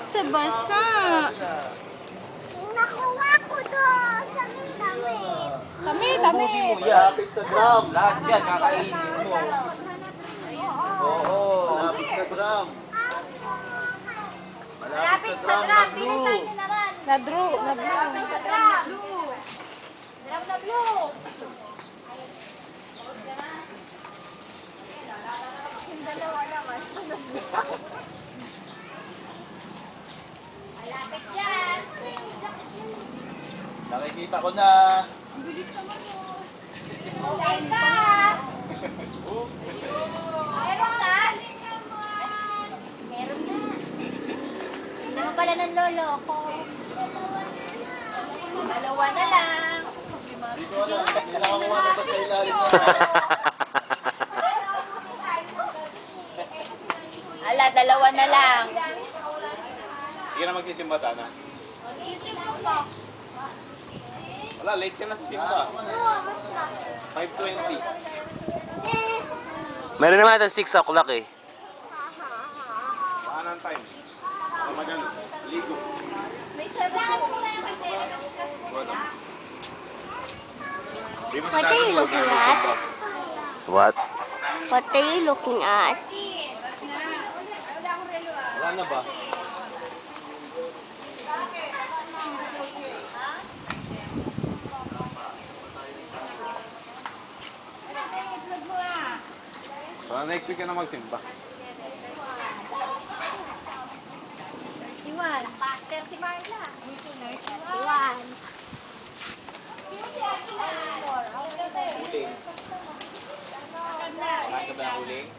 Sa basa. Nakuha ko doon sa may damit. Sa may damit. Malapit sa drum. Lahat dyan, kakainin mo. Oo. Malapit sa drum. Malapit sa drum. Bilisan nyo naman. Na-draw. Malapit sa drum. Drum na blue. Yung dalawa naman. Malapit dyan. Nakikita ko na. Okay ka. Meron ka? Meron na. Hindi naman pala ng lolo ko. Dalawa na lang. Hindi ko alam. Nakakuha na ba sa ilalim na? Ala, dalawa na lang. Hindi ka na magsisimba, Tana. Wala, late ka na sa simba. 5:20. Meron naman natin 6 o'clock eh. Saan ang time? Magano? Ligo. May sabahan ko na kasi. What are you looking at? What? What are you looking at? Wala na ba? Next week ka na magsimba. Iwan. Pastor si Marla. Iwan. Uling. Wala ka ba ng uling?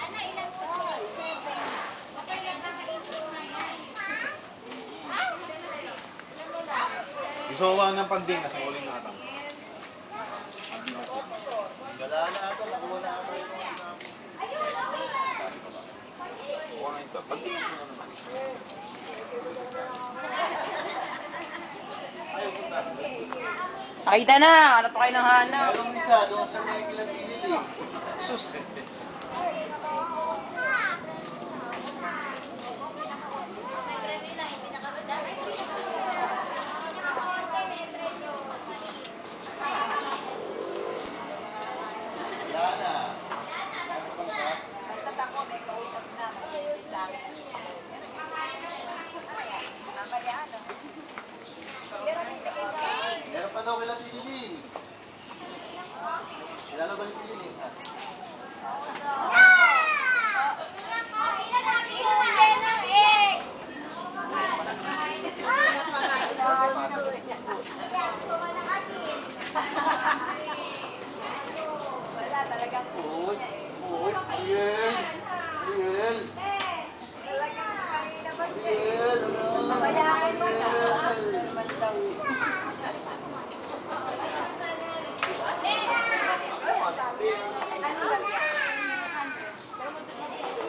Ana, ilan po? 7. Gusto ko ba ng panding na sa uling natin? Wala na ata. Nakuha na ata yung mga namin. Kuha na isa. Panding na naman. Pakita na. Ano pa kayo ng hanap? Merong isa doon sa may kilasilili. Sus. Meron pa daw kailang tiniling. Kilala ba yung tiniling? Wala talagang Uy, uy, Ariel. Ariel. talagang kanina ba Ariel, ano? Sabayain mo na.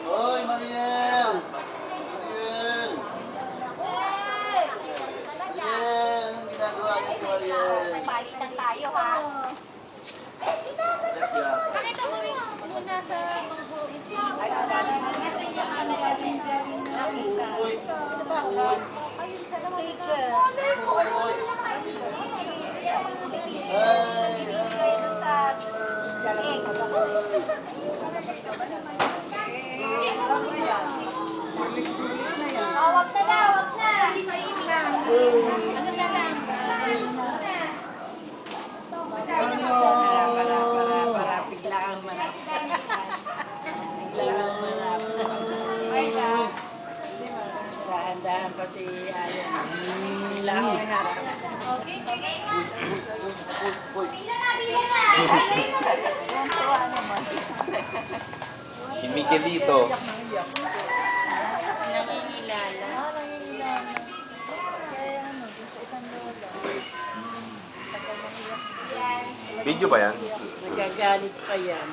Hoy, Mariel! Mariel! Mariel! Anong ginagawa niyo si Mariel? Palitan tayo ha. Let's go. Uy! Uy! Teacher. Uy! Ay! Wag na na, wag na. Bigla ang manap. Dahan-dahan pa si Ayan. Bigla ang manap. Okay, sige. Uy! Bila na, bila na. Si Miguelito. Nangingilala. Video ba yan? Nagagalit pa yan.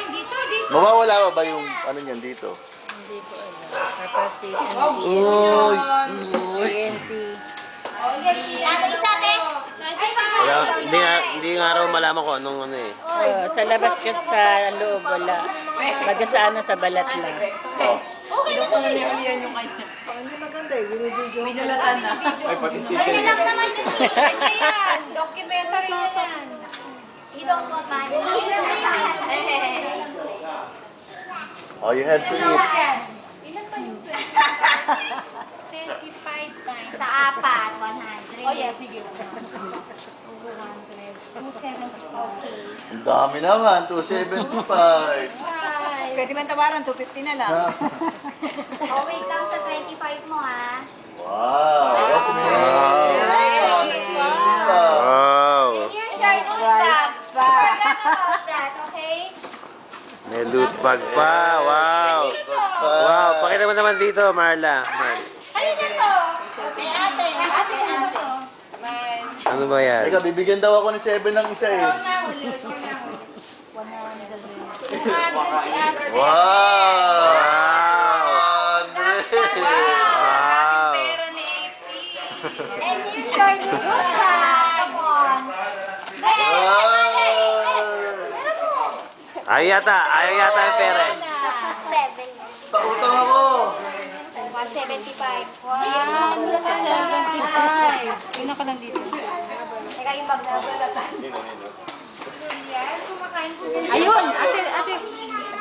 Dito. Mawawala ba yung ano niyan dito? Hindi ko alam. Tapos si Uy! Uy! TNT. Lato isa, te. Kaya, hindi nga raw malaman ko anong ano eh. Sa labas ka sa loob, wala. Baga sa ano, sa balat lang. Ganyan lang naman yun eh. Yan, documentary na yan. You don't want money. Oh, you have to eat. Ilan pa yung 25 times. Sa apat, 100. Oh, yeah, sige. 200. 270. Okay. Ang dami naman, 275. Pwede man tawaran, 250 na lang. Oh, wait lang sa 25 mo, ha? Wow, that's amazing. Wow! Here's your loot bag. Forget about that, okay? May loot bag pa. Wow! Wow! Pakita mo naman dito, Marla. Ano yan to? Kay ate. Ate, saan ba to? Ano ba yan? Teka, bibigyan daw ako ni 7 ng isa eh. Wow! Wow! 100! Wow! And here's your loot bag. Come on. Wow! Ayaw yata yung pera eh. 7. Pautang ako! 175. Wow. 75. Yun ako lang dito. Teka, yung bag na. Ayun, ate. Ate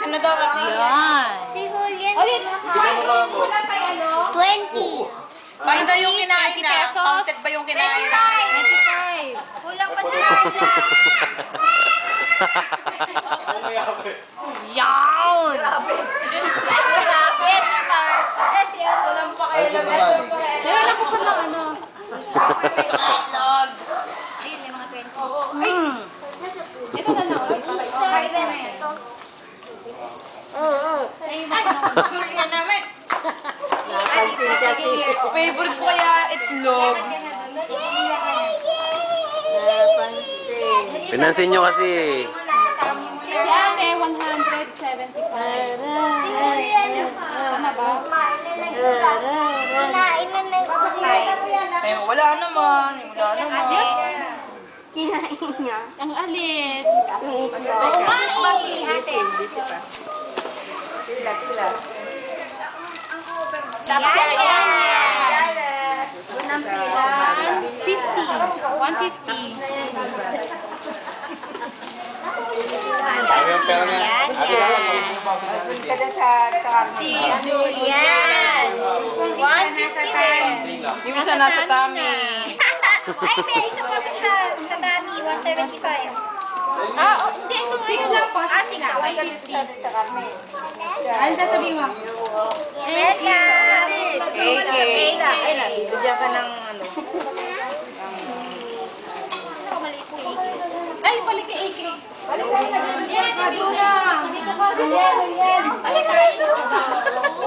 na daw, ate. Yan. Si Julian. Ulit. Wala kay ano? 20. Paano daw yung kinain na? Counted ba yung kinain na? 25. Kulang pa si Carla. Yan! Grabe, smart. Eh, si ano? Walang Ay, ito naman. Meron ako pa lang ano. Ayun, may mga 20. Ay! Ito na na. Ito. Ay, Julia namin. Napansin kasi. Favorite ko kaya itlog. Napansin. Pinansin nyo kasi. Si ate, 175. Si Julian. Tama ba? Kinain na ng five. Eh, wala naman. Wala naman. Kinain niya. Ang alit. Oo nga eh. Busy, busy pa. Tapos si Ayan. 150. 150. Si Julian. 150. yung isa nasa tummy. Ay, may isa pa siya sa dami. 175. Ah, hindi. Ito 6 lang po. 6. Okay. Ano sasabihin mo? Welcome. Cake. Bigyan ka ng ano. Ay, balik kay AK. Balik ka. Yan, dito na. Dito ka. Balik ka.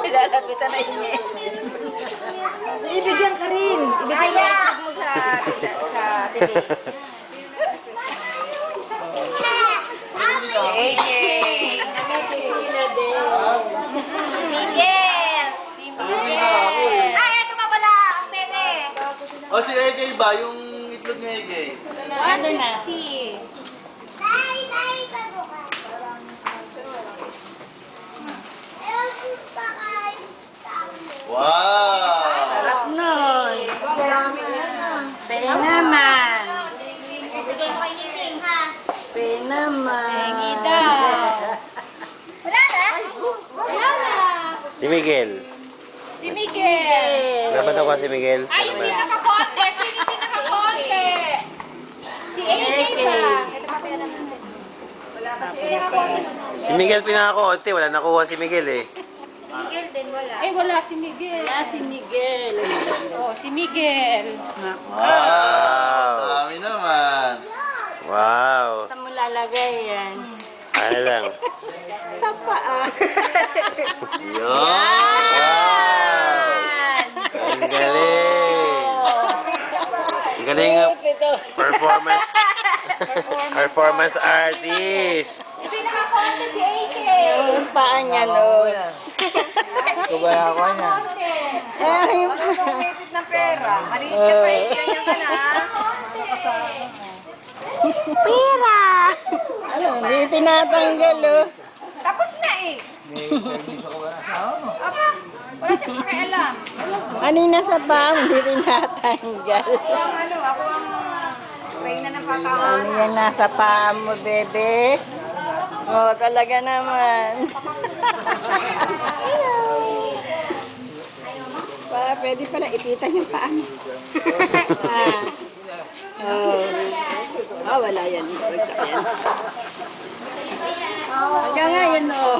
Ilalapitan na yun eh. Ibigyan ka rin. Ibigyan mo sa tili. AK. Miguel. Ay, ito pa pala. Pepe. O si AK ba? Yung itlog ni AK? Ano na? 150. Wow! Sarap nun. Pwede naman. Sige mo kay Ningning, ha? Pwede naman. Pengi daw. Wala na? Wala na. Si Miguel. Si Miguel. Dapat ako si Miguel. Ay, yung pinaka-konti. Sino yung pinaka-konti? Si AK ba? Ito pa pera natin. Si Miguel pinakakonti. Wala nakuha si Miguel eh. Si Miguel din, wala. Ay, wala si Miguel. Wala si Miguel. Oh, si Miguel. Wow! Dami naman. Wow. Saan mo lalagay yan? Ano lang. Sa paa. Yun! Wow! Ang galing. Ang galing ng performance. Performance artist. Yung pinaka-konti si AK. Yung paa niya, no? Kubaya ko niya. Konti. Ay, Kumipit ng pera. Maliit ka pa eh. Ganyan ka na. pera! Ano, hindi tinatanggal, oh. Tapos na eh. Aba, wala siyang pakialam. Ano yung nasa paa mo, hindi tinatanggal. Ako ang reyna ng papahan. Ano yan nasa paa mo, bebe? Oh, talaga naman. Pwede pala ipitan yung paa mo. Wala yan. Bagsak yan. Hanggang ngayon, oh.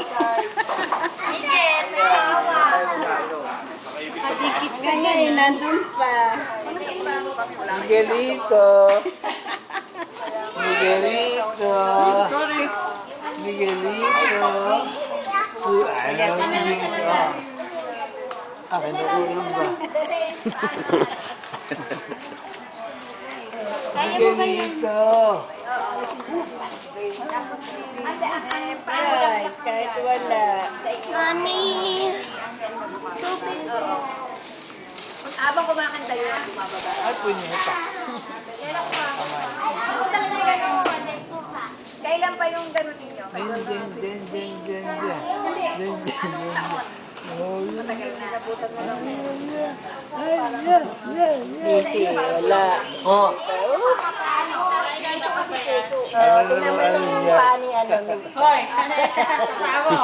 Hanggang ngayon, nandun pa. Miguelito. Miguelito. Miguelito. Akin na ulam ba? Miguelito. Guys, kahit wala. Habang kumakanta yun, bumababa. Ay, punyeta. Kailan pa yung ganun ninyo? Busy, wala. Oh, Oops! Tingnan mo yung paa ni ano. Hoy!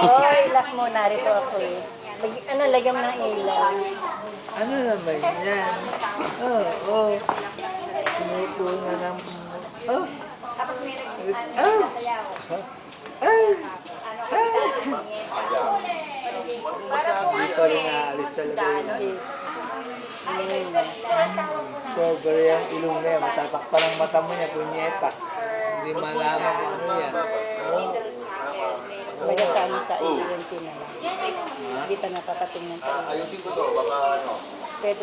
Hoy, lock mo. Narito ako eh. Lagyan mo ng ilaw. ano naman yan? Oh. Sinuto na ng... Oh. Tapos may Oh. nagsasayaw. Ay. Para po Dito rin naalis talaga yun. Hindi. Sobra yung ilong na yan. Matatakpan ang mata mo niya, punyeta. Hindi malaman kung ano yan. Oh. Talaga sa ano sa ENT na lang. Hindi pa napapatingnan sa Ayusin ko to, baka